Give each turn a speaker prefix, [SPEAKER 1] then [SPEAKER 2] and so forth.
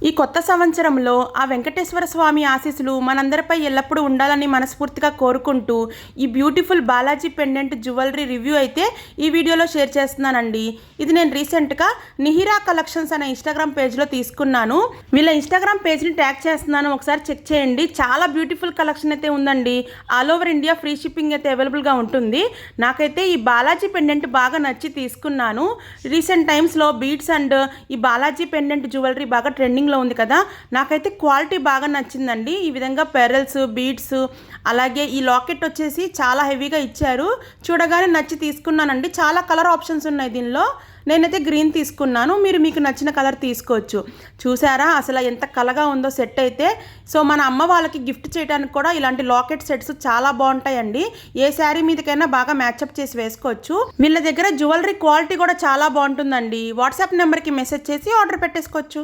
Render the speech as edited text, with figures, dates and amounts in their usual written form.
[SPEAKER 1] ఈ కొత్త సంవత్సరంలో ఆ వెంకటేశ్వర స్వామి ఆశీస్సులు మనందరిపై ఎల్లప్పుడూ ఉండాలని మనస్ఫూర్తిగా కోరుకుంటూ ఈ beautiful Balaji pendant jewellery review అయితే ఈ వీడియోలో షేర్ చేస్తున్నానండి. ఇది నేను రీసెంట్గా నిహిరా కలెక్షన్స్ అనే ఇన్స్టాగ్రామ్ పేజ్లో తీసుకున్నాను. వీళ్ళ ఇన్స్టాగ్రామ్ పేజ్ని ట్యాగ్ చేస్తున్నాను, ఒకసారి చెక్ చేయండి. చాలా బ్యూటిఫుల్ కలెక్షన్ అయితే ఉందండి. All over India free shipping అయితే అవైలబుల్గా ఉంటుంది. నాకైతే ఈ బాలాజీ పెండెంట్ బాగా నచ్చి తీసుకున్నాను. రీసెంట్ టైమ్స్లో బీడ్స్ అండ్ ఈ బాలాజీ పెండెంట్ జ్యువెలరీ బాగా ట్రెండింగ్ లో ఉంది కదా, నాకైతే క్వాలిటీ బాగా నచ్చిందండి. ఈ విధంగా పెరల్స్, బీడ్స్, అలాగే ఈ లాకెట్ వచ్చేసి చాలా హెవీగా ఇచ్చారు. చూడగానే నచ్చి తీసుకున్నానండి. చాలా కలర్ ఆప్షన్స్ ఉన్నాయి దీనిలో. నేనైతే గ్రీన్ తీసుకున్నాను, మీకు నచ్చిన కలర్ తీసుకోవచ్చు. చూసారా అసలు ఎంత కలగా ఉందో సెట్ అయితే. సో మన అమ్మ వాళ్ళకి గిఫ్ట్ చేయడానికి కూడా ఇలాంటి లాకెట్ సెట్స్ చాలా బాగుంటాయండి. ఏ శారీ మీదకైనా బాగా మ్యాచ్అప్ చేసి వేసుకోవచ్చు. వీళ్ళ దగ్గర జ్యువెలరీ క్వాలిటీ కూడా చాలా బాగుంటుందండి. వాట్సాప్ నెంబర్కి మెసేజ్ చేసి ఆర్డర్ పెట్టేసుకోవచ్చు.